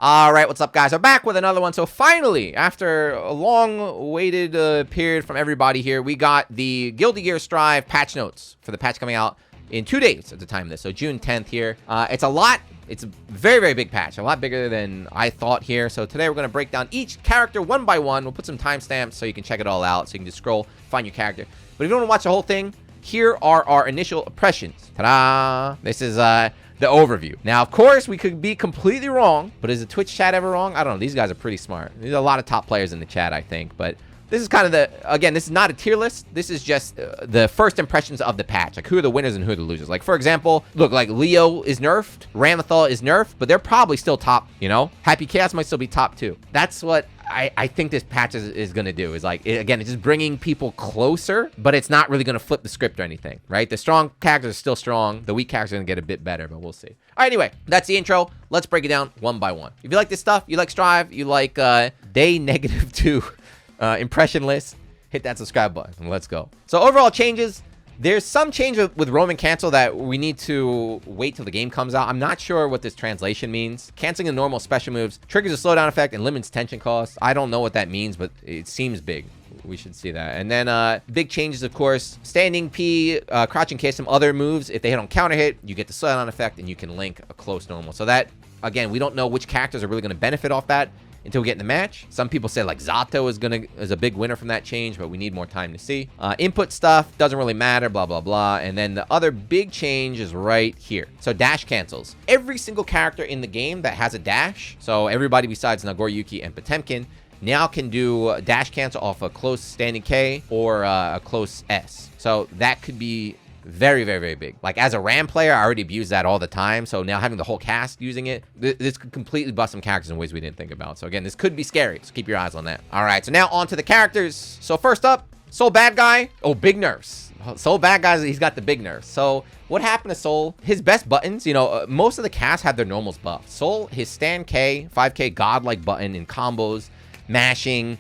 All right, what's up, guys? We're back with another one. So finally, after a long-waited period from everybody here, we got the Guilty Gear Strive patch notes for the patch coming out in 2 days at the time of this. So June 10th here. It's a lot. It's a very, very big patch. A lot bigger than I thought here. So today we're going to break down each character one by one. We'll put some timestamps so you can check it all out. So you can just scroll, find your character. But if you want to watch the whole thing, here are our initial impressions. Ta-da! This is the overview. Now, of course, we could be completely wrong, but is the Twitch chat ever wrong? I don't know. These guys are pretty smart. There's a lot of top players in the chat, I think, but this is kind of the, again, this is not a tier list. This is just the first impressions of the patch. Like, who are the winners and who are the losers? Like, for example, look, like, Leo is nerfed. Ramathal is nerfed, but they're probably still top, you know? Happy Chaos might still be top too. That's what I think this patch is going to do. Is like, again, it's just bringing people closer, but it's not really going to flip the script or anything, right? The strong characters are still strong. The weak characters are going to get a bit better, but we'll see. All right, anyway, that's the intro. Let's break it down one by one. If you like this stuff, you like Strive, you like day -2 impression list, hit that subscribe button and let's go. So overall changes, there's some change with Roman cancel that we need to wait till the game comes out. I'm not sure what this translation means. Canceling the normal special moves triggers a slowdown effect and limits tension costs. I don't know what that means, but it seems big. We should see that. And then big changes, of course, standing P, crouching K, some other moves. If they hit on counter hit, you get the slowdown effect and you can link a close normal. So that, again, we don't know which characters are really going to benefit off that until we get in the match. Some people say like Zato is a big winner from that change, but we need more time to see. Input stuff doesn't really matter, blah, blah, blah. And then the other big change is right here. So dash cancels. Every single character in the game that has a dash, so everybody besides Nagoriyuki and Potemkin, now can do dash cancel off a close standing K or a close S. So that could be very, very, very big. Like, as a Ram player, I already abuse that all the time. So now having the whole cast using it, this could completely bust some characters in ways we didn't think about. So again, this could be scary. So keep your eyes on that. All right, so now on to the characters. So first up, Soul Bad Guy. Oh, big nerfs. Soul Bad Guy, he's got the big nerfs. So what happened to Soul? His best buttons, you know, most of the cast have their normals buffed. Soul, his stand K, 5K godlike button in combos, mashing,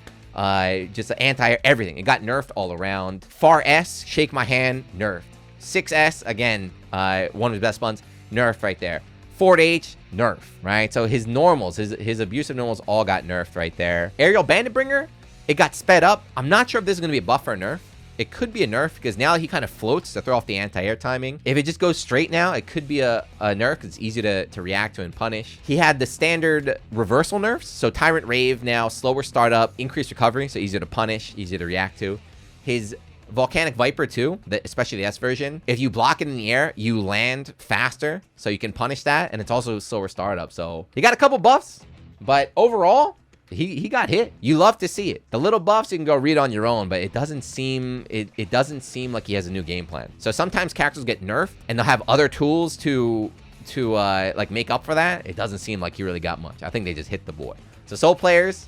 just anti-air, everything. It got nerfed all around. Far S, shake my hand, nerfed. 6S, again, one of his best buttons, nerfed right there. Forward H, nerf, right? So his normals, his abusive normals all got nerfed right there. Aerial Bandit Bringer, it got sped up. I'm not sure if this is going to be a buff or a nerf. It could be a nerf because now he kind of floats to throw off the anti-air timing. If it just goes straight now, it could be a nerf because it's easy to react to and punish. He had the standard reversal nerfs. So Tyrant Rave now, slower startup, increased recovery, so easier to punish, easier to react to. His Volcanic Viper too, especially the S version. If you block it in the air, you land faster, so you can punish that, and it's also slower startup. So he got a couple buffs, but overall, he got hit. You love to see it. The little buffs you can go read on your own, but it doesn't seem like he has a new game plan. So sometimes characters get nerfed, and they'll have other tools to like make up for that. It doesn't seem like he really got much. I think they just hit the boy. So Soul players.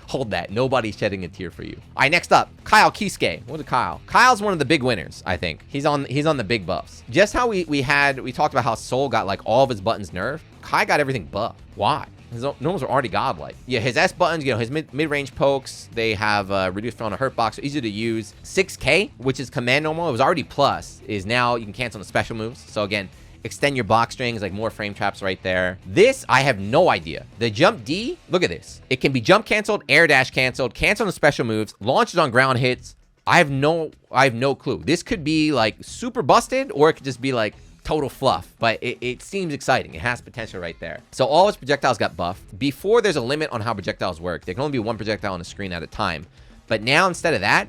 Hold that. Nobody's shedding a tear for you. All right, next up, Kyle Kisuke. What is Kyle? Kyle's one of the big winners, I think. He's on the big buffs. Just how we talked about how Soul got like all of his buttons nerfed. Kai got everything buffed. Why? His normals are already godlike. Yeah, his S buttons, you know, his mid-range pokes, they have reduced on a hurt box, so easy to use. 6K, which is command normal, it was already plus, is now you can cancel the special moves. So again, extend your block strings, like more frame traps right there. This, I have no idea. The jump D, look at this. It can be jump canceled, air dash canceled, cancel the special moves, launches on ground hits. I have no clue. This could be like super busted, or it could just be like total fluff, but it seems exciting. It has potential right there. So all his projectiles got buffed. Before, there's a limit on how projectiles work. There can only be one projectile on the screen at a time. But now, instead of that,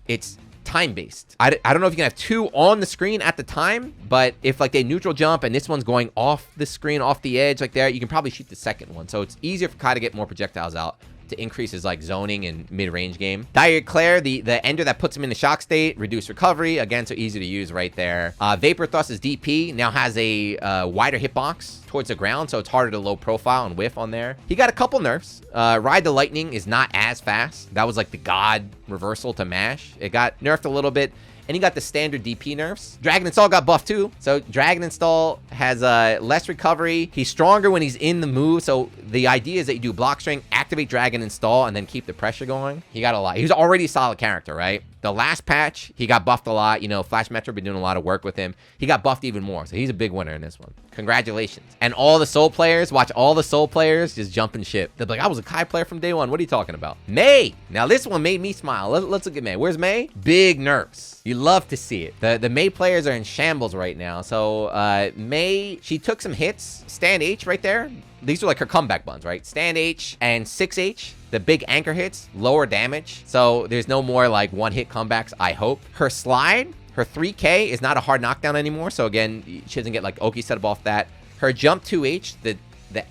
it's time-based. I don't know if you can have two on the screen at the time, but if like they neutral jump and this one's going off the screen, off the edge like there, you can probably shoot the second one. So it's easier for Kai to get more projectiles out to increase his like zoning and mid-range game. Dire Eclair, the ender that puts him in the shock state, reduce recovery, again, so easy to use right there. Vapor Thrust is DP, now has a wider hitbox towards the ground, so it's harder to low profile and whiff on there. He got a couple nerfs. Ride the Lightning is not as fast. That was like the god reversal to mash. It got nerfed a little bit. And he got the standard DP nerfs. Dragon Install got buffed too. So Dragon Install has less recovery. He's stronger when he's in the move. So the idea is that you do block string, activate Dragon Install, and then keep the pressure going. He got a lot. He was already a solid character, right? The last patch, he got buffed a lot. You know, Flash Metro been doing a lot of work with him. He got buffed even more, so he's a big winner in this one. Congratulations. And all the Soul players, watch all the Soul players just jumping ship. They'll be like, I was a Kai player from day one. What are you talking about? May. Now, this one made me smile. Let's look at May. Where's May? Big nerfs. You love to see it. The May players are in shambles right now. So, May, she took some hits. Stand H right there. These are like her comeback buns, right? Stand H and 6H. The big anchor hits, lower damage. So, there's no more like one-hit comebacks, I hope. Her slide, her 3K is not a hard knockdown anymore. So again, she doesn't get like Oki set up off that. Her jump 2H, the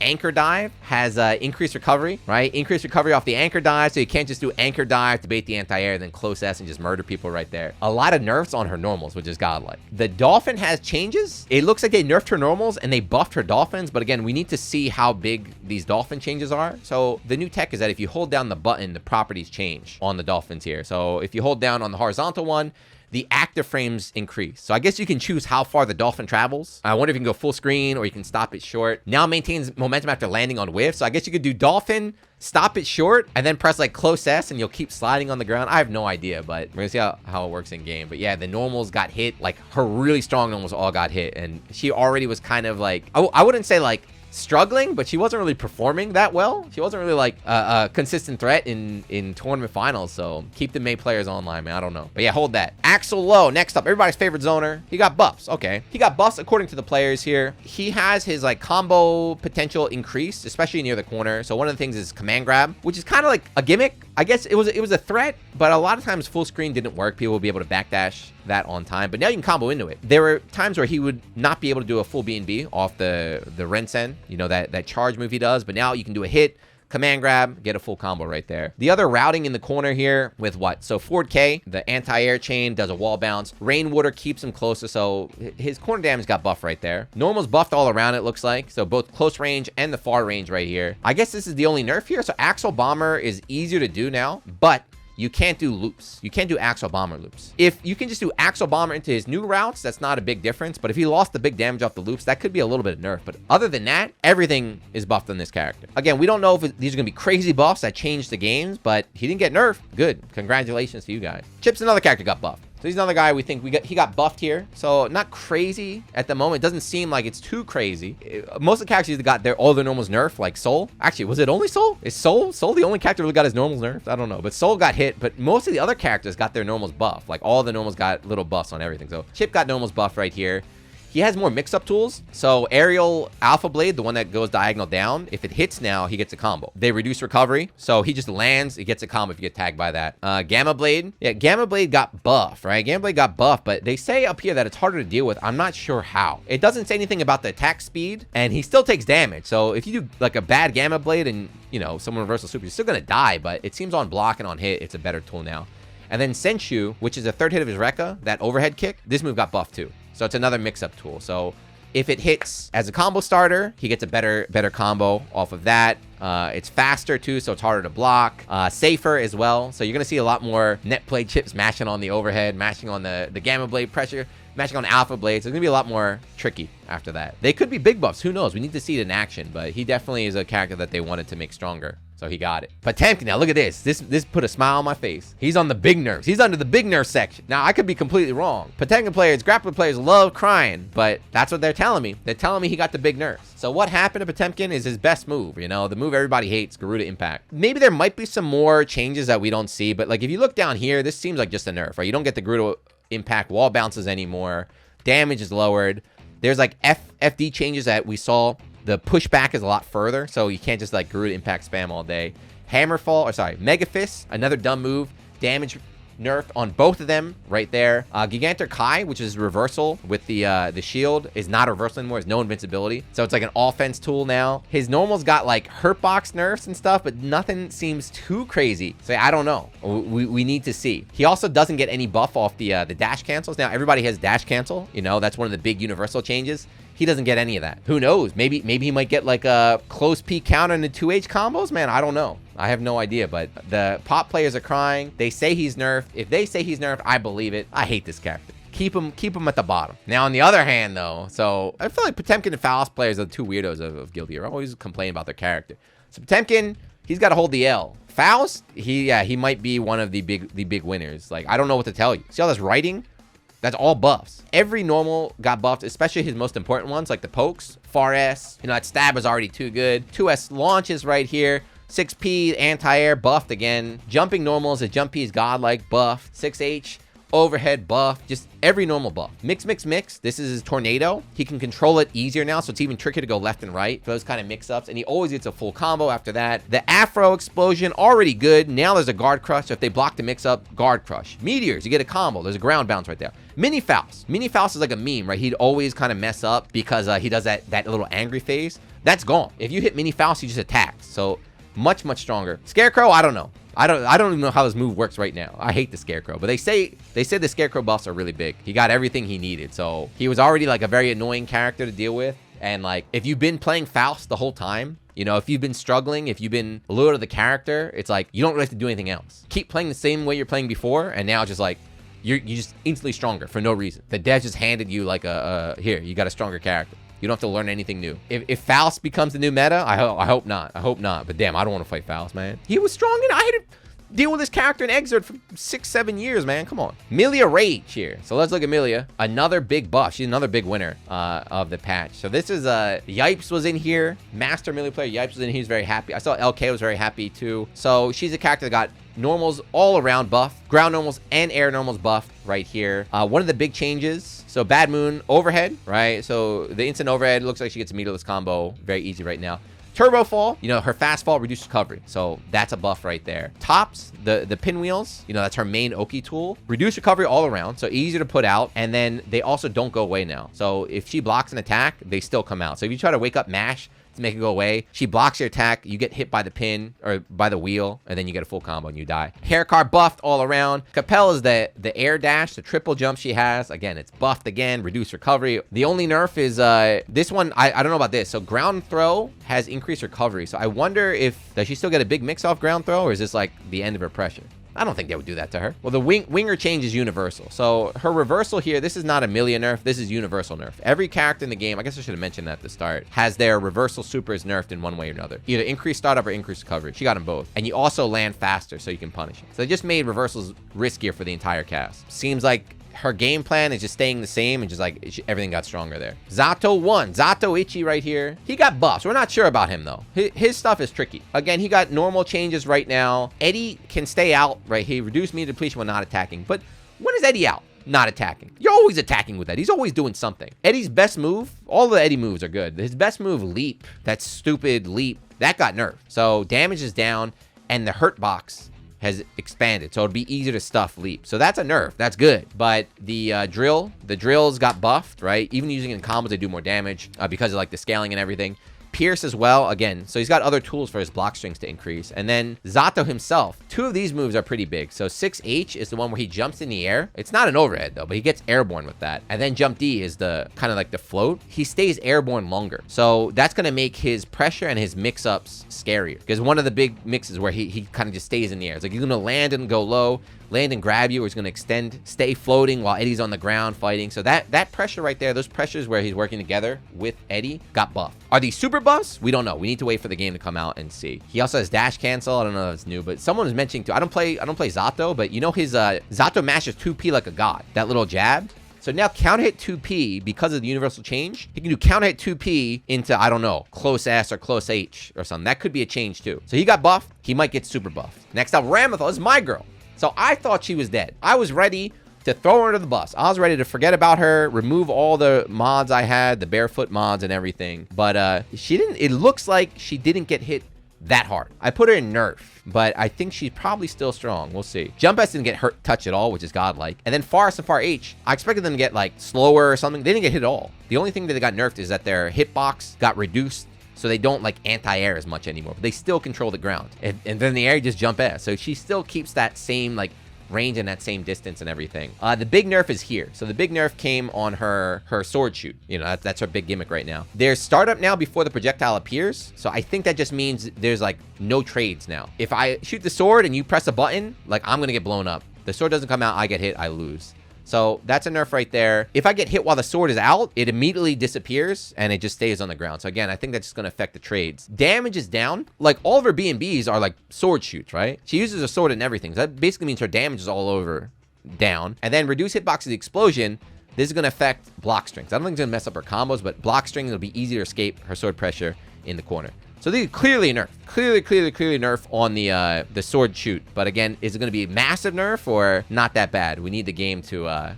anchor dive has increased recovery, right? Increased recovery off the anchor dive. So you can't just do anchor dive to bait the anti-air, then close S and just murder people right there. A lot of nerfs on her normals, which is godlike. The dolphin has changes. It looks like they nerfed her normals and they buffed her dolphins. But again, we need to see how big these dolphin changes are. So the new tech is that if you hold down the button, the properties change on the dolphins here. So if you hold down on the horizontal one, the active frames increase. So I guess you can choose how far the dolphin travels. I wonder if you can go full screen or you can stop it short. Now maintains momentum after landing on whiff. So I guess you could do dolphin, stop it short, and then press like close S and you'll keep sliding on the ground. I have no idea, but we're gonna see how it works in game. But yeah, the normals got hit. Like her really strong normals all got hit. And she already was kind of like, I wouldn't say like struggling, but she wasn't really performing that well. She wasn't really like a consistent threat in tournament finals. So keep the May players online, man. I don't know. But yeah, hold that. Axel Low, next up, everybody's favorite zoner. He got buffs. Okay. He got buffs according to the players here. He has his like combo potential increased, especially near the corner. So one of the things is command grab, which is kind of like a gimmick. I guess it was a threat, but a lot of times full screen didn't work. People would be able to backdash that on time, but now you can combo into it. There were times where he would not be able to do a full B&B off the Rensen, you know, that charge move he does, but now you can do a hit, command grab, get a full combo right there. The other routing in the corner here with what? So Ford K, the anti-air chain, does a wall bounce. Rainwater keeps him closer, so his corner damage got buffed right there. Normal's buffed all around, it looks like. So both close range and the far range right here. I guess this is the only nerf here. So Axel Bomber is easier to do now, but you can't do loops. You can't do Axel Bomber loops. If you can just do Axel Bomber into his new routes, that's not a big difference. But if he lost the big damage off the loops, that could be a little bit of nerf. But other than that, everything is buffed on this character. Again, we don't know if these are going to be crazy buffs that change the games, but he didn't get nerfed. Good. Congratulations to you guys. Chipp's another character got buffed. So he's another guy we think he got buffed here. So not crazy at the moment. It doesn't seem like it's too crazy. Most of the characters that got all their normals nerfed, like Soul. Actually, was it only Soul? Is Soul the only character who got his normals nerfed? I don't know. But Soul got hit, but most of the other characters got their normals buffed. Like all the normals got little buffs on everything. So Chipp got normals buffed right here. He has more mix-up tools. So Aerial Alpha Blade, the one that goes diagonal down, if it hits now, he gets a combo. They reduce recovery. So he just lands, it gets a combo if you get tagged by that. Gamma Blade. Yeah, Gamma Blade got buffed, right? Gamma Blade got buffed, but they say up here that it's harder to deal with. I'm not sure how. It doesn't say anything about the attack speed, and he still takes damage. So if you do like a bad Gamma Blade and, you know, someone reversal super, you're still gonna die, but it seems on block and on hit, it's a better tool now. And then Senshu, which is a third hit of his Rekka, that overhead kick, this move got buffed too. So it's another mix-up tool. So if it hits as a combo starter, he gets a better combo off of that. It's faster too, so it's harder to block. Safer as well. So you're gonna see a lot more net play Chips mashing on the overhead, mashing on the Gamma Blade pressure, mashing on Alpha Blade. So it's gonna be a lot more tricky after that. They could be big buffs, who knows? We need to see it in action, but he definitely is a character that they wanted to make stronger. So he got it. Potemkin, now look at this. This put a smile on my face. He's on the big nerfs. He's under the big nerf section. Now, I could be completely wrong. Potemkin players, grappler players love crying, but that's what they're telling me. They're telling me he got the big nerfs. So what happened to Potemkin is his best move, you know, the move everybody hates, Garuda Impact. Maybe there might be some more changes that we don't see, but like if you look down here, this seems like just a nerf, right? You don't get the Garuda Impact wall bounces anymore. Damage is lowered. There's like FD changes that we saw. The pushback is a lot further, so you can't just like Garuda Impact spam all day. Hammerfall, or sorry, Mega Fist, another dumb move. Damage nerfed on both of them right there. Gigantor Kai, which is reversal with the shield, is not a reversal anymore. It's no invincibility. So it's like an offense tool now. His normals got like hurtbox nerfs and stuff, but nothing seems too crazy. So I don't know. We need to see. He also doesn't get any buff off the dash cancels. Now everybody has dash cancel. You know, that's one of the big universal changes. He doesn't get any of that. Who knows? Maybe he might get like a close peak counter into 2H combos. Man, I don't know. I have no idea, but the pop players are crying. They say he's nerfed. If they say he's nerfed, I believe it. I hate this character. Keep him at the bottom. Now, on the other hand, though, so I feel like Potemkin and Faust players are the two weirdos of Guild Gear. Always complain about their character. So Potemkin, he's got to hold the L. Faust, he might be one of the big winners. Like, I don't know what to tell you. See all this writing? That's all buffs. Every normal got buffed, especially his most important ones, like the pokes, far S. You know, that stab is already too good. 2S launches right here. 6P anti-air buffed again. Jumping normals, a jump P is godlike buffed. 6H overhead buff, just every normal buff. Mix. This is his tornado. He can control it easier now, so it's even trickier to go left and right for those kind of mix-ups, and he always gets a full combo after that. The Afro explosion, already good. Now there's a guard crush, so if they block the mix-up, guard crush. Meteors, you get a combo. There's a ground bounce right there. Mini Faust. Mini Faust is like a meme, right? He'd always kind of mess up because he does that little angry phase. That's gone. If you hit Mini Faust, he just attacks. So much stronger. Scarecrow, I don't know. I don't even know how this move works right now. I hate the Scarecrow, but they say the Scarecrow buffs are really big. He got everything he needed, so he was already like a very annoying character to deal with. And like, if you've been playing Faust the whole time, you know, if you've been struggling, if you've been lured to the character, it's like you don't really have to do anything else. Keep playing the same way you're playing before, and now just like you're just instantly stronger for no reason. The dev just handed you like here, you got a stronger character. You don't have to learn anything new. If Faust becomes the new meta, I hope not. I hope not. But damn, I don't want to fight Faust, man. He was strong, and I had to deal with this character in Exert for 6-7 years, man. Come on. Millia Rage here. So let's look at Millia. Another big buff. She's another big winner of the patch. So this is Yipes was in here. Master Millia player Yipes was in here. He was very happy. I saw LK was very happy too. So she's a character that got normals all around buff, ground normals and air normals buff right here. One of the big changes, so Bad Moon overhead, right? So the instant overhead looks like she gets a meterless combo, very easy right now. Turbo fall, you know, her fast fall reduces recovery, so that's a buff right there. Tops, the pinwheels, you know, that's her main Oki tool. Reduce recovery all around, so easier to put out, and then they also don't go away now. So if she blocks an attack, they still come out. So if you try to wake up mash to make it go away, she blocks your attack, you get hit by the pin or by the wheel, and then you get a full combo and you die. Hair car buffed all around. Capel is the air dash, the triple jump she has. Again, it's buffed again, reduced recovery. The only nerf is this one, I don't know about this. So ground throw has increased recovery. So I wonder does she still get a big mix off ground throw, or is this like the end of her pressure? I don't think they would do that to her. Well, the winger change is universal. So her reversal here, this is not a Millia nerf. This is universal nerf. Every character in the game, I guess I should have mentioned that at the start, has their reversal supers nerfed in one way or another. Either increased startup or increased recovery. She got them both. And you also land faster so you can punish it. So they just made reversals riskier for the entire cast. Seems like her game plan is just staying the same and just like everything got stronger there. Zato won. Zato Ichi right here. He got buffs. We're not sure about him though. His stuff is tricky. Again, he got normal changes right now. Eddie can stay out, right? He reduced meter depletion when not attacking. But when is Eddie out? Not attacking. You're always attacking with Eddie. He's always doing something. Eddie's best move, all the Eddie moves are good. His best move, leap, that stupid leap, that got nerfed. So damage is down and the hurt box has expanded, so it'll be easier to stuff leap. So that's a nerf. That's good. But the drills got buffed, right? Even using it in combos, they do more damage because of like the scaling and everything. Pierce as well, again, so he's got other tools for his block strings to increase. And then Zato himself, two of these moves are pretty big. So 6H is the one where he jumps in the air. It's not an overhead though, but he gets airborne with that. And then Jump D is the kind of like the float. He stays airborne longer. So that's going to make his pressure and his mix-ups scarier. Because one of the big mixes where he kind of just stays in the air. It's like he's going to land and go low, land and grab you, or he's going to extend, stay floating while Eddie's on the ground fighting. So that pressure right there, those pressures where he's working together with Eddie got buffed. Are these super buffs? We don't know. We need to wait for the game to come out and see. He also has dash cancel. I don't know if it's new, but someone was mentioning too. I don't play Zato, but you know his Zato mashes 2P like a god. That little jab. So now counter hit 2P, because of the universal change, he can do counter hit 2P into, I don't know, close S or close H or something. That could be a change too. So he got buffed. He might get super buffed. Next up, Ramathal is my girl. So I thought she was dead. I was ready to throw her under the bus. I was ready to forget about her, remove all the mods I had, the barefoot mods and everything. But she didn't, it looks like she didn't get hit that hard. I put her in nerf, but I think she's probably still strong. We'll see. Jump S didn't get hurt touch at all, which is godlike. And then Forest and Far H, I expected them to get like slower or something. They didn't get hit at all. The only thing that they got nerfed is that their hitbox got reduced, so they don't like anti-air as much anymore, but they still control the ground. And then the air just jump S. So she still keeps that same like range and that same distance and everything. The big nerf is here. So the big nerf came on her sword shoot. You know, that's her big gimmick right now. There's startup now before the projectile appears. So I think that just means there's like no trades now. If I shoot the sword and you press a button, like I'm gonna get blown up. The sword doesn't come out, I get hit, I lose. So that's a nerf right there. If I get hit while the sword is out, it immediately disappears and it just stays on the ground. So again, I think that's just going to affect the trades. Damage is down. Like all of her B&Bs are like sword shoots, right? She uses a sword and everything. So that basically means her damage is all over down. And then reduce hitbox of the explosion. This is going to affect block strings. I don't think it's going to mess up her combos, but block strings, it'll be easier to escape her sword pressure in the corner. So these are clearly a nerf. Clearly nerf on the sword shoot. But again, is it going to be a massive nerf or not that bad? We need the game to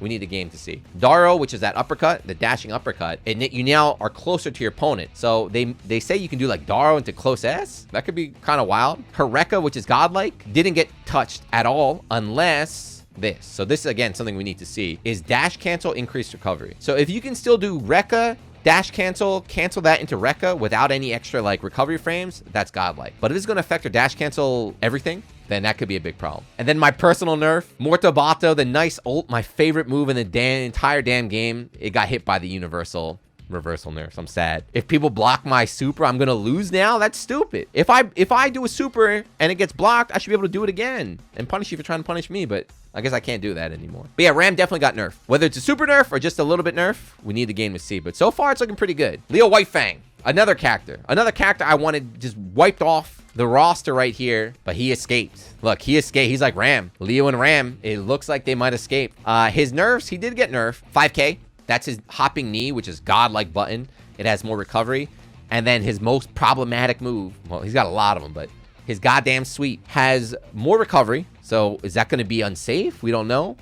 see. Daro, which is that uppercut, the dashing uppercut, and you now are closer to your opponent. So they say you can do like Daro into close S. That could be kind of wild. Her Rekka, which is godlike, didn't get touched at all unless this. So this is again something we need to see. Is dash cancel increased recovery? So if you can still do Rekka, dash cancel that into Rekka without any extra like recovery frames, that's godlike. But if it's going to affect her dash cancel everything, then that could be a big problem. And then my personal nerf, Morto Bato, the nice ult, my favorite move in the entire damn game. It got hit by the universal reversal nerfs. I'm sad. If people block my super, I'm gonna lose now. That's stupid. If I do a super and it gets blocked, I should be able to do it again and punish you for trying to punish me, but I guess I can't do that anymore. But yeah, Ram definitely got nerfed. Whether it's a super nerf or just a little bit nerf, we need the game to see. But so far, it's looking pretty good. Leo Whitefang, another character I wanted just wiped off the roster right here, but he escaped. Look, he escaped. He's like Ram. Leo and Ram, it looks like they might escape. His nerfs, he did get nerfed. 5K. That's his hopping knee, which is godlike button. It has more recovery. And then his most problematic move, well, he's got a lot of them, but his goddamn sweep has more recovery. So is that going to be unsafe? We don't know.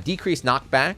Decreased knockback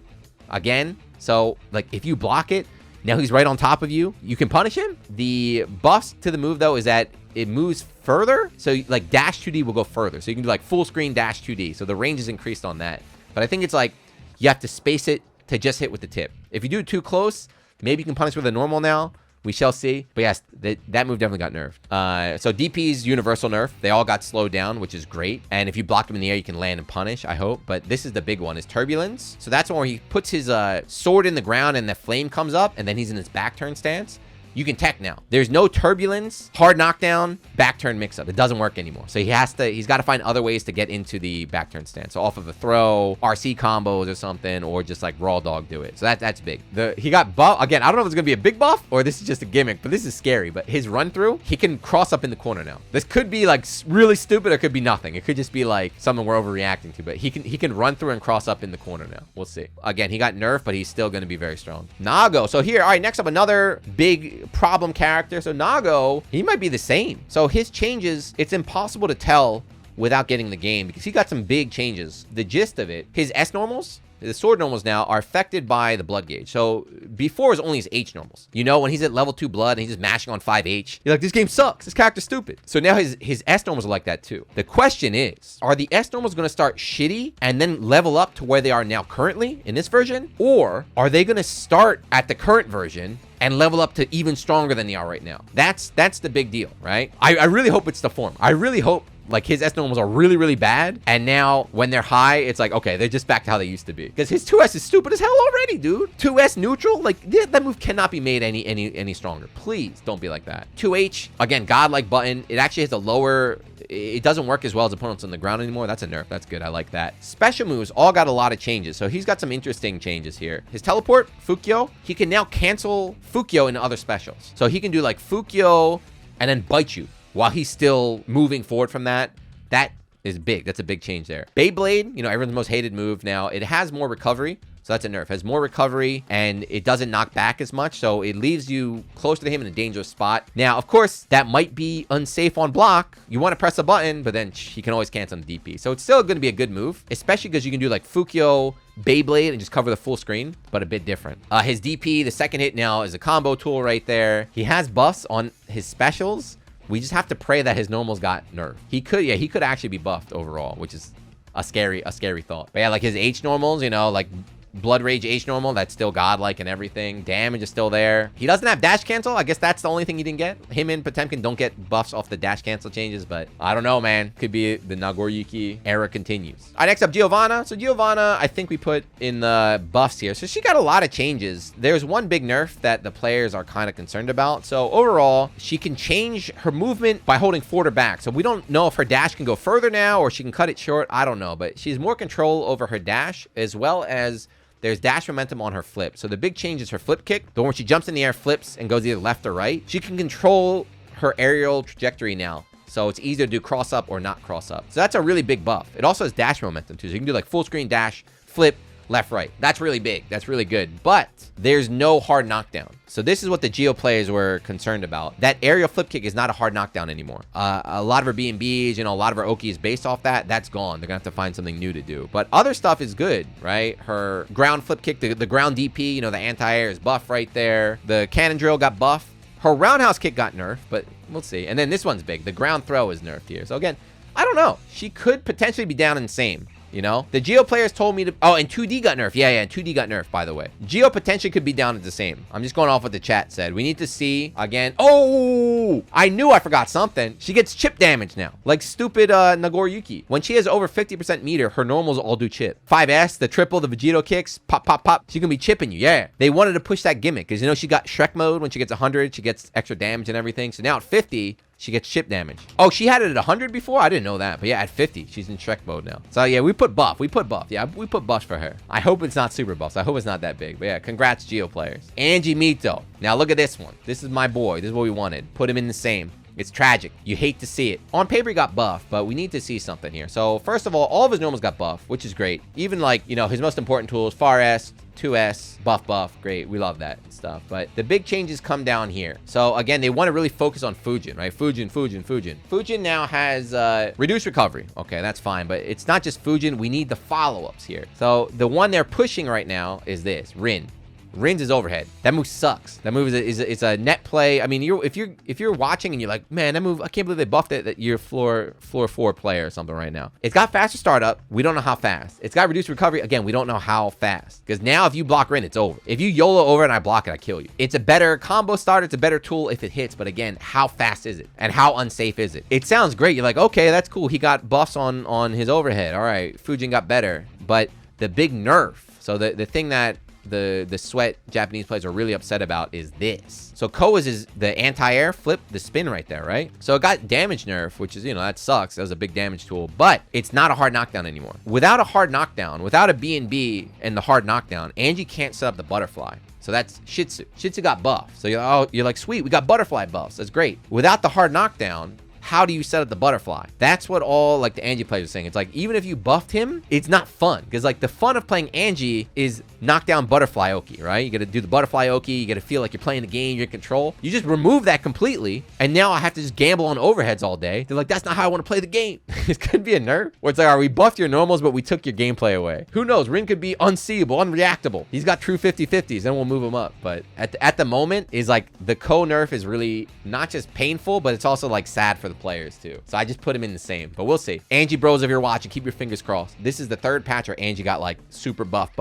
again. So like if you block it, now he's right on top of you. You can punish him. The buff to the move though is that it moves further. So like dash 2D will go further. So you can do like full screen dash 2D. So the range is increased on that. But I think it's like you have to space it to just hit with the tip. If you do it too close, maybe you can punish with a normal now. We shall see. But yes, that move definitely got nerfed. So DP's universal nerf. They all got slowed down, which is great. And if you block them in the air, you can land and punish, I hope. But this is the big one, is Turbulence. So that's one where he puts his sword in the ground and the flame comes up, and then he's in his back turn stance. You can tech now. There's no turbulence, hard knockdown, back turn mix up. It doesn't work anymore. So he's got to find other ways to get into the back turn stance. So off of a throw, RC combos or something, or just like raw dog do it. So that's big. He got buff. Again, I don't know if it's going to be a big buff or this is just a gimmick, but this is scary. But his run through, he can cross up in the corner now. This could be like really stupid or it could be nothing. It could just be like something we're overreacting to, but he can run through and cross up in the corner now. We'll see. Again, he got nerfed, but he's still going to be very strong. Nago. So here, all right, next up, another big problem character. So Nago, he might be the same. So his changes, it's impossible to tell without getting the game because he got some big changes. The gist of it, his S normals, the sword normals now are affected by the blood gauge. So before it was only his H normals. You know, when he's at level 2 blood and he's just mashing on 5H, you're like, this game sucks. This character's stupid. So now his S normals are like that too. The question is, are the S normals going to start shitty and then level up to where they are now currently in this version? Or are they going to start at the current version and level up to even stronger than they are right now? That's the big deal, right? I really hope it's the form. I really hope like his S normals are really, really bad. And now when they're high, it's like, okay, they're just back to how they used to be. Because his 2S is stupid as hell already, dude. 2S neutral, like that move cannot be made any stronger. Please don't be like that. 2H, again, godlike button. It actually has a lower, it doesn't work as well as opponents on the ground anymore. That's a nerf. That's good. I like that. Special moves all got a lot of changes. So he's got some interesting changes here. His teleport, Fukyo, he can now cancel Fukyo into other specials. So he can do like Fukyo and then bite you while he's still moving forward from that. That is big. That's a big change there. Beyblade, you know, everyone's most hated move now. It has more recovery. So that's a nerf. It has more recovery and it doesn't knock back as much. So it leaves you closer to him in a dangerous spot. Now, of course, that might be unsafe on block. You want to press a button, but then he can always cancel on the DP. So it's still going to be a good move, especially because you can do like Fukyo, Beyblade, and just cover the full screen, but a bit different. His DP, the second hit now is a combo tool right there. He has buffs on his specials. We just have to pray that his normals got nerfed. He could actually be buffed overall, which is a scary thought. But yeah, like his H normals, you know, like Blood Rage H normal, that's still godlike and everything. Damage is still there. He doesn't have dash cancel. I guess that's the only thing he didn't get. Him and Potemkin don't get buffs off the dash cancel changes, but I don't know, man. Could be the Nagoriyuki era continues. All right, next up, Giovanna. So Giovanna, I think we put in the buffs here. So she got a lot of changes. There's one big nerf that the players are kind of concerned about. So overall, she can change her movement by holding forward or back. So we don't know if her dash can go further now or she can cut it short. I don't know, but she's more control over her dash as well as there's dash momentum on her flip. So the big change is her flip kick. The one where she jumps in the air, flips, and goes either left or right. She can control her aerial trajectory now. So it's easier to do cross up or not cross up. So that's a really big buff. It also has dash momentum too. So you can do like full screen dash, flip, left, right. That's really big. That's really good. But there's no hard knockdown. So this is what the Geo players were concerned about. That aerial flip kick is not a hard knockdown anymore. A lot of her B&Bs, you know, a lot of her Oki is based off that. That's gone. They're going to have to find something new to do. But other stuff is good, right? Her ground flip kick, the ground DP, you know, the anti-air is buff right there. The cannon drill got buff. Her roundhouse kick got nerfed, but we'll see. And then this one's big. The ground throw is nerfed here. So again, I don't know. She could potentially be down in same. You know, the Geo players told me to. Oh, and 2D got nerfed. Yeah, and 2D got nerfed, by the way. Geo potentially could be down at the same. I'm just going off what the chat said. We need to see again. Oh, I knew I forgot something. She gets chip damage now, like stupid Nagoriyuki. When she has over 50% meter, her normals all do chip. 5S, the triple, the Vegito kicks, pop, pop, pop. She can be chipping you. Yeah, they wanted to push that gimmick because you know she got Shrek mode. When she gets 100, she gets extra damage and everything. So now at 50. She gets chip damage. Oh, she had it at 100 before? I didn't know that. But yeah, at 50, she's in Shrek mode now. So yeah, we put buff. We put buff. Yeah, we put buffs for her. I hope it's not super buffs. I hope it's not that big. But yeah, congrats, Geo players. Anji Mito. Now look at this one. This is my boy. This is what we wanted. Put him in the same. It's tragic. You hate to see it. On paper, he got buffed, but we need to see something here. So first of all of his normals got buffed, which is great. Even like, you know, his most important tools, Far S, 2S, buff, great. We love that stuff. But the big changes come down here. So again, they want to really focus on Fujin, right? Fujin. Fujin now has reduced recovery. Okay, that's fine. But it's not just Fujin. We need the follow-ups here. So the one they're pushing right now is this, Rin. Rin's is overhead. That move sucks. That move is a net play. I mean, if you're watching and you're like, man, that move, I can't believe they buffed it. That you're floor 4 player or something right now. It's got faster startup. We don't know how fast. It's got reduced recovery. Again, we don't know how fast. Because now if you block Rin, it's over. If you YOLO over and I block it, I kill you. It's a better combo starter. It's a better tool if it hits. But again, how fast is it? And how unsafe is it? It sounds great. You're like, okay, that's cool. He got buffs on his overhead. All right, Fujin got better. But the big nerf. So the thing that the sweat Japanese players are really upset about is this. So Koa's is the anti-air flip, the spin right there, right? So it got damage nerf, which is, you know, that sucks. That was a big damage tool, but it's not a hard knockdown anymore. Without a hard knockdown, without a B&B and the hard knockdown, Anji can't set up the butterfly. So that's Shitsu. Shitsu got buffed. So you're like, sweet, we got butterfly buffs. That's great. Without the hard knockdown, how do you set up the butterfly? That's what all like the Anji players are saying. It's like, even if you buffed him, it's not fun. Because like the fun of playing Anji is knock down butterfly Oki, right? You got to do the butterfly Oki. You got to feel like you're playing the game, you're in control. You just remove that completely. And now I have to just gamble on overheads all day. They're like, that's not how I want to play the game. It could be a nerf where it's like, all right, we buffed your normals, but we took your gameplay away. Who knows? Rin could be unseeable, unreactable. He's got true 50-50s, then we'll move him up. But at the moment is like the Ko nerf is really not just painful, but it's also like sad for the players too. So I just put him in the same, but we'll see. Anji bros, if you're watching, keep your fingers crossed. This is the third patch where Anji got like super buff,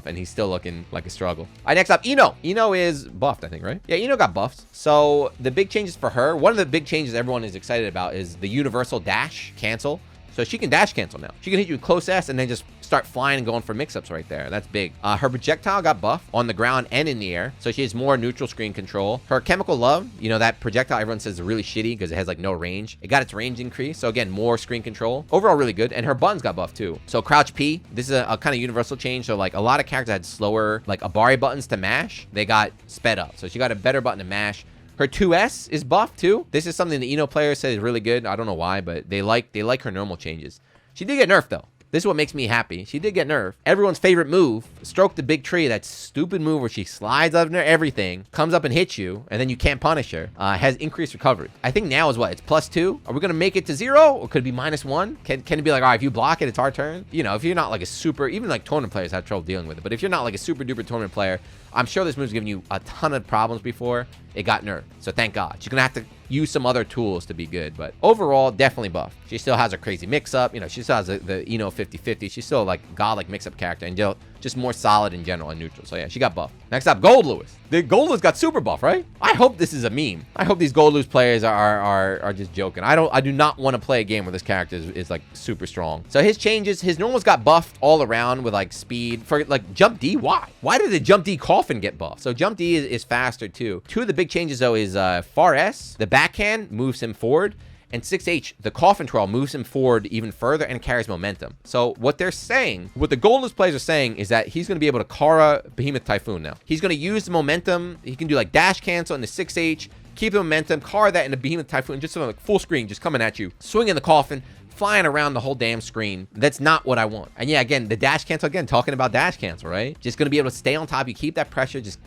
and he's still looking like a struggle. All right, next up, Ino. Ino is buffed, I think, right? Yeah, Ino got buffed. So the big changes for her, one of the big changes everyone is excited about is the universal dash cancel. So she can dash cancel now. She can hit you with close S and then just start flying and going for mix-ups right there. That's big. Her projectile got buffed on the ground and in the air. So she has more neutral screen control. Her chemical love, you know, that projectile everyone says is really shitty because it has like no range. It got its range increased. So again, more screen control. Overall, really good. And her buttons got buffed too. So crouch P, this is a kind of universal change. So like a lot of characters had slower, like Abari buttons to mash. They got sped up. So she got a better button to mash. Her 2S is buffed too. This is something the Ino players said is really good. I don't know why, but they like her normal changes. She did get nerfed though. This is what makes me happy. She did get nerfed. Everyone's favorite move, stroke the big tree, that stupid move where she slides under everything, comes up and hits you, and then you can't punish her, has increased recovery. I think now is what? It's +2? Are we going to make it to 0? Or could it be -1? Can it be like, all right, if you block it, it's our turn? You know, if you're not like a super, even like tournament players have trouble dealing with it, but if you're not like a super duper tournament player, I'm sure this move's given you a ton of problems before. It got nerfed. So thank God. She's going to have to use some other tools to be good. But overall, definitely buff. She still has a crazy mix-up. You know, she still has the Ino 50-50. She's still like godlike mix-up character and just more solid in general and neutral. So yeah, she got buffed. Next up, Goldlewis. The Goldlewis got super buff, right? I hope this is a meme. I hope these Goldlewis players are just joking. I do not want to play a game where this character is like super strong. So his changes, his normals got buffed all around with like speed. For like jump D, why? Why did the jump D coffin get buffed? So jump D is faster too. Two of the big changes though is Far S. The backhand moves him forward. And 6H, the coffin twirl moves him forward even further and carries momentum. So what they're saying, what the Goldlewis players are saying is that he's going to be able to Kara Behemoth Typhoon now. He's going to use the momentum. He can do like dash cancel in the 6H, keep the momentum, Kara that in the Behemoth Typhoon, just like full screen, just coming at you, swinging the coffin, flying around the whole damn screen. That's not what I want. And yeah, again, the dash cancel, again, talking about dash cancel, right? Just going to be able to stay on top. You keep that pressure, just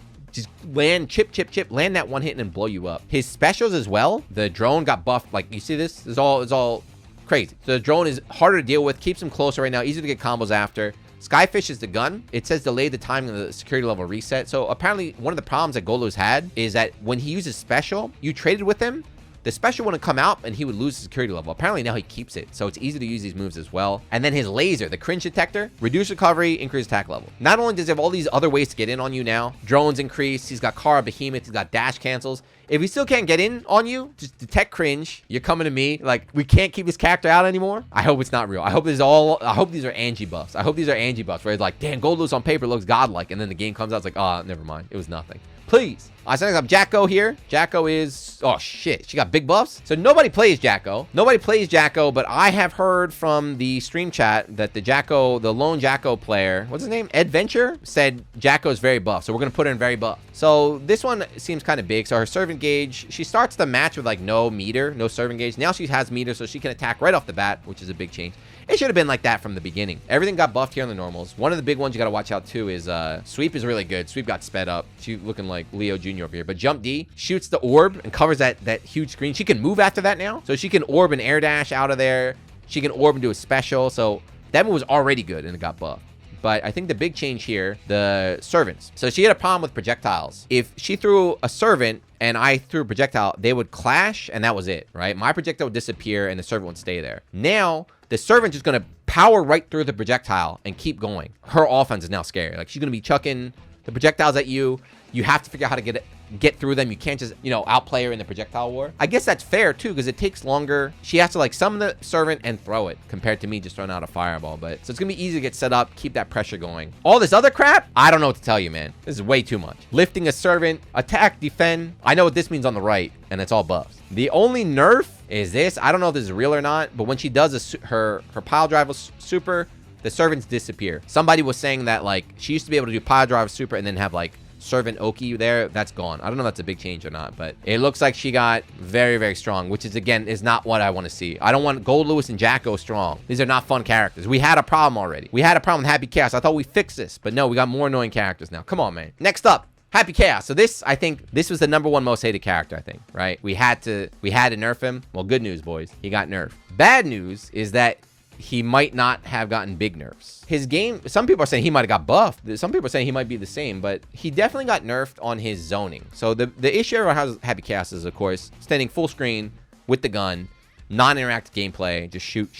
land, chip, land that one hit and then blow you up. His specials as well, the drone got buffed. Like, you see this? It's all crazy. So the drone is harder to deal with, keeps him closer right now, easier to get combos after. Skyfish is the gun. It says delay the timing of the security level reset. So apparently one of the problems that Goldlewis had is that when he uses special, you traded with him, the special wouldn't come out and he would lose the security level. Apparently now he keeps it, so it's easy to use these moves as well. And then his laser, the cringe detector, reduce recovery, increase attack level. Not only does he have all these other ways to get in on you now, drones increase, he's got Kara Behemoth, he's got dash cancels. If he still can't get in on you, just detect cringe. You're coming to me. Like, we can't keep this character out anymore. I hope it's not real. I hope these are Anji buffs. I hope these are Anji buffs where it's like, damn, Goldlewis on paper looks godlike, and then the game comes out, it's like, oh, never mind. It was nothing. Please. So next up, Jacko here. Jacko is, oh shit, she got big buffs. So nobody plays Jacko. But I have heard from the stream chat that the lone Jacko player, what's his name? Adventure, said Jacko is very buff. So we're going to put her in very buff. So this one seems kind of big. So her servant gauge, she starts the match with like no meter, no servant gauge. Now she has meter, so she can attack right off the bat, which is a big change. It should have been like that from the beginning. Everything got buffed here on the normals. One of the big ones you got to watch out too is Sweep is really good. Sweep got sped up. She looking like Leo Jr. over here. But Jump D shoots the orb and covers that huge screen. She can move after that now. So she can orb and air dash out of there. She can orb and do a special. So that move was already good and it got buffed. But I think the big change here, the servants. So she had a problem with projectiles. If she threw a servant and I threw a projectile, they would clash and that was it, right? My projectile would disappear and the servant would stay there. Now, the servant's just going to power right through the projectile and keep going. Her offense is now scary. Like, she's going to be chucking the projectiles at you. You have to figure out how to get through them. You can't just, outplay her in the projectile war. I guess that's fair too, because it takes longer. She has to like summon the servant and throw it compared to me just throwing out a fireball. But so it's gonna be easy to get set up, keep that pressure going. All this other crap, I don't know what to tell you, man. This is way too much. Lifting a servant, attack, defend. I know what this means on the right, and it's all buffs. The only nerf is this. I don't know if this is real or not, but when she does her pile drive super, the servants disappear. Somebody was saying that like she used to be able to do pile drive super and then have like servant Oki there. That's gone. I don't know if that's a big change or not, but it looks like she got very, very strong, which is, again, is not what I want to see. I don't want Goldlewis and Jacko strong. These are not fun characters. We had a problem already. We had a problem with Happy Chaos. I thought we fixed this, but no, we got more annoying characters now. Come on, man. Next up, Happy Chaos. So this, I think, this was the #1 most hated character, I think, right? We had to nerf him. Well, good news, boys. He got nerfed. Bad news is that he might not have gotten big nerfs. His game, some people are saying he might have got buffed. Some people are saying he might be the same, but he definitely got nerfed on his zoning. So the issue around Happy Chaos is, of course, standing full screen with the gun, non-interactive gameplay, just shoot.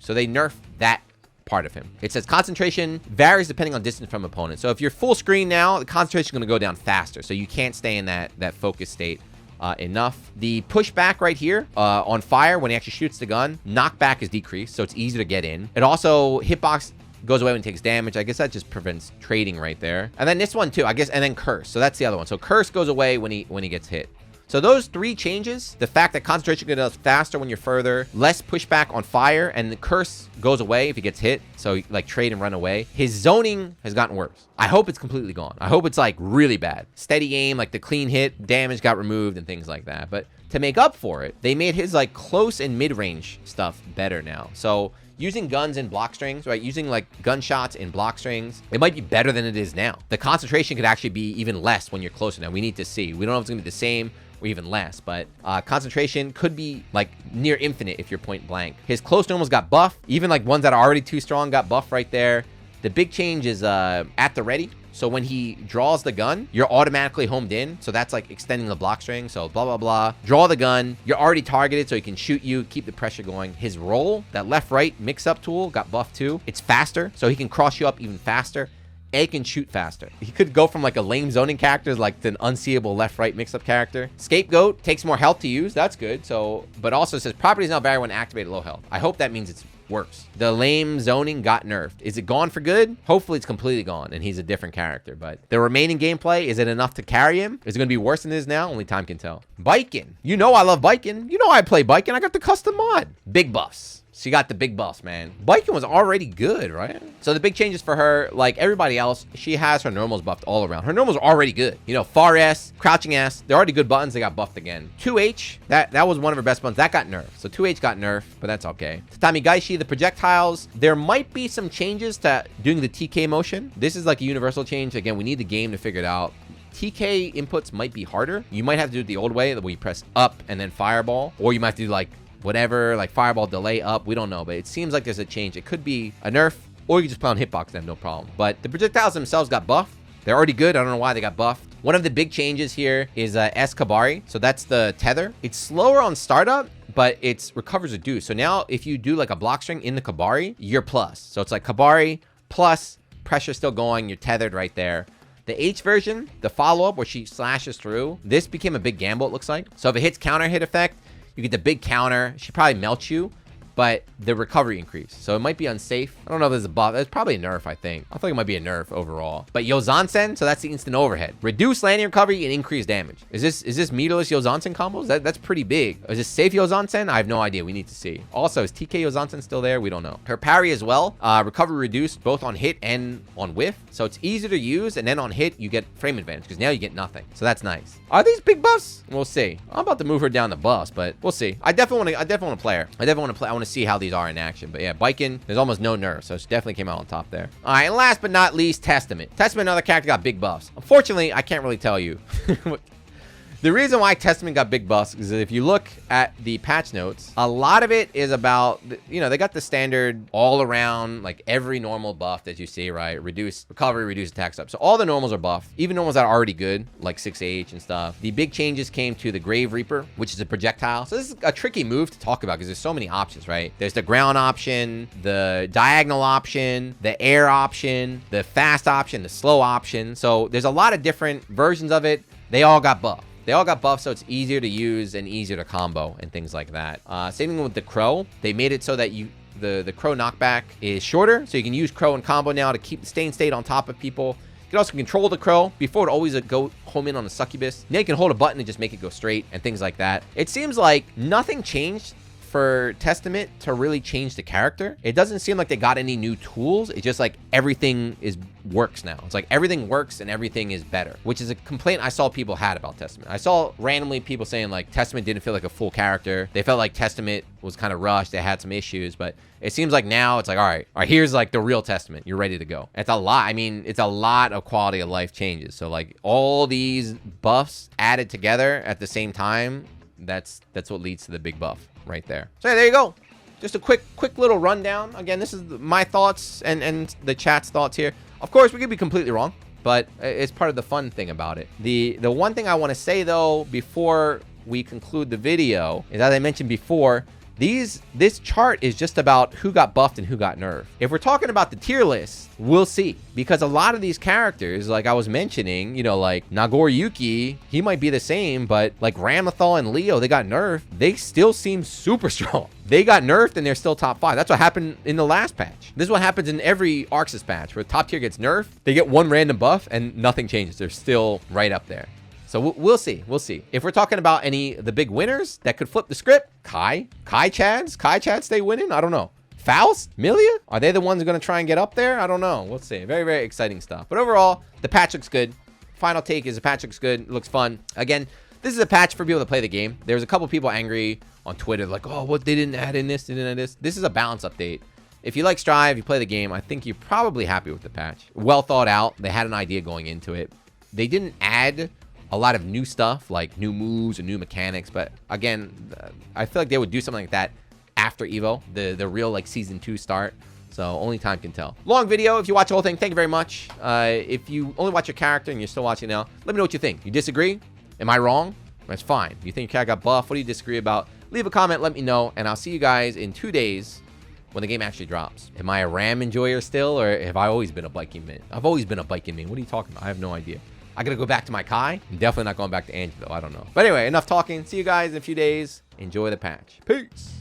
So they nerfed that part of him. It says concentration varies depending on distance from opponent. So if you're full screen now, the concentration is going to go down faster. So you can't stay in that focus state enough. The pushback right here on fire when he actually shoots the gun, knockback is decreased, so it's easier to get in. It also, hitbox goes away when it takes damage. I guess that just prevents trading right there. And then this one too, I guess, and then curse. So that's the other one. So curse goes away when he gets hit. So those 3 changes, the fact that concentration goes faster when you're further, less pushback on fire, and the curse goes away if he gets hit, so like trade and run away. His zoning has gotten worse. I hope it's completely gone. I hope it's like really bad. Steady aim, like the clean hit, damage got removed and things like that. But to make up for it, they made his like close and mid-range stuff better now. So using guns in block strings, right? Using like gunshots in block strings, it might be better than it is now. The concentration could actually be even less when you're closer now. We need to see. We don't know if it's gonna be the same or even less, but concentration could be like near infinite if you're point blank. His close normals got buffed. Even like ones that are already too strong got buffed right there. The big change is at the ready. So when he draws the gun, you're automatically homed in. So that's like extending the block string. So blah, blah, blah. Draw the gun. You're already targeted so he can shoot you, keep the pressure going. His roll, that left-right mix-up tool got buffed too. It's faster, so he can cross you up even faster. A can shoot faster. He could go from like a lame zoning character like to an unseeable left-right mix-up character. Scapegoat takes more health to use. That's good. So, but also says properties now vary when activated low health. I hope that means it's works. The lame zoning got nerfed. Is it gone for good? Hopefully it's completely gone and he's a different character, but the remaining gameplay, is it enough to carry him? Is it going to be worse than it is now? Only time can tell. Baiken. You know I love Baiken. You know I play Baiken. I got the custom mod. Big buffs. She got the big buffs, man. Baiken was already good, right? So the big changes for her, like everybody else, she has her normals buffed all around. Her normals are already good. You know, far S, crouching S, they're already good buttons. They got buffed again. 2H, that was one of her best buttons. That got nerfed. So 2H got nerfed, but that's okay. Tatami Gaishi, the projectiles, there might be some changes to doing the TK motion. This is like a universal change. Again, we need the game to figure it out. TK inputs might be harder. You might have to do it the old way, where you press up and then fireball, or you might have to do like whatever, like fireball delay up. We don't know, but it seems like there's a change. It could be a nerf, or you just play on hitbox and have no problem. But the projectiles themselves got buffed. They're already good. I don't know why they got buffed. One of the big changes here is S Kabari. So that's the tether. It's slower on startup, but its recovers reduced. So now if you do like a block string in the Kabari, you're plus. So it's like Kabari plus pressure still going. You're tethered right there. The H version, the follow-up where she slashes through, this became a big gamble, it looks like. So if it hits counter hit effect, you get the big counter. She probably melts you, but the recovery increase. So it might be unsafe. I don't know if there's a buff. It's probably a nerf, I think. I think it might be a nerf overall. But Yozansen, so that's the instant overhead. Reduce landing recovery and increase damage. Is this meterless Yozansen combos? That's pretty big. Is this safe Yozansen? I have no idea. We need to see. Also, is TK Yozansen still there? We don't know. Her parry as well. Recovery reduced both on hit and on whiff. So it's easier to use. And then on hit, you get frame advantage because now you get nothing. So that's nice. Are these big buffs? We'll see. I'm about to move her down the bus, but we'll see. I definitely want to play her. I want to see how these are in action. But yeah, Baiken, there's almost no nerfs, so she definitely came out on top there. All right, and last but not least, Testament. Testament, another character, got big buffs. Unfortunately, I can't really tell you. The reason why Testament got big buffs is that if you look at the patch notes, a lot of it is about, you know, they got the standard all around, like every normal buff that you see, right? Reduce recovery, reduce attack stuff. So all the normals are buffed, even normals that are already good, like 6H and stuff. The big changes came to the Grave Reaper, which is a projectile. So this is a tricky move to talk about because there's so many options, right? There's the ground option, the diagonal option, the air option, the fast option, the slow option. So there's a lot of different versions of it. They all got buffed. They all got buffed, so it's easier to use and easier to combo and things like that. Same thing with the Crow. They made it so that the Crow knockback is shorter, so you can use Crow and combo now to keep the stay state on top of people. You can also control the Crow. Before, it would always go home in on the succubus. Now you can hold a button and just make it go straight and things like that. It seems like nothing changed for Testament to really change the character. It doesn't seem like they got any new tools. It's just like everything works now. It's like everything works and everything is better, which is a complaint I saw people had about Testament. I saw randomly people saying like Testament didn't feel like a full character. They felt like Testament was kind of rushed. They had some issues, but it seems like now it's like, all right, here's like the real Testament. You're ready to go. It's a lot. I mean, it's a lot of quality of life changes. So like all these buffs added together at the same time, that's what leads to the big buff right there. So yeah, there you go. Just a quick little rundown. Again, this is my thoughts and the chat's thoughts here. Of course, we could be completely wrong, but it's part of the fun thing about it. The one thing I want to say though before we conclude the video is, as I mentioned before, this chart is just about who got buffed and who got nerfed. If we're talking about the tier list, we'll see. Because a lot of these characters, like I was mentioning, you know, like Nagoriyuki, he might be the same, but like Ramathal and Leo, they got nerfed. They still seem super strong. They got nerfed and they're still top 5. That's what happened in the last patch. This is what happens in every Arcsys patch, where top tier gets nerfed, they get one random buff and nothing changes. They're still right up there. So we'll see. We'll see. If we're talking about the big winners that could flip the script, Kai Chads stay winning? I don't know. Faust? Millia? Are they the ones going to try and get up there? I don't know. We'll see. Very, very exciting stuff. But overall, the patch looks good. Final take is the patch looks good. It looks fun. Again, this is a patch for people to play the game. There's a couple people angry on Twitter like, oh, what, they didn't add in this, they didn't add this. This is a balance update. If you like Strive, you play the game, I think you're probably happy with the patch. Well thought out. They had an idea going into it. They didn't add a lot of new stuff like new moves and new mechanics, but again, I feel like they would do something like that after Evo, the real like season 2 start. So only time can tell. Long video. If you watch the whole thing, thank you very much. If you only watch your character and you're still watching now, let me know what you think. You disagree? Am I wrong? That's fine. You think your character got buffed? What do you disagree about? Leave a comment, let me know, and I'll see you guys in 2 days when the game actually drops. Am I a RAM enjoyer still, or have I always been a Baiken main? I've always been a Baiken main. What are you talking about? I have no idea. I gotta go back to my Kai. I'm definitely not going back to Anji though. I don't know. But anyway, enough talking. See you guys in a few days. Enjoy the patch. Peace.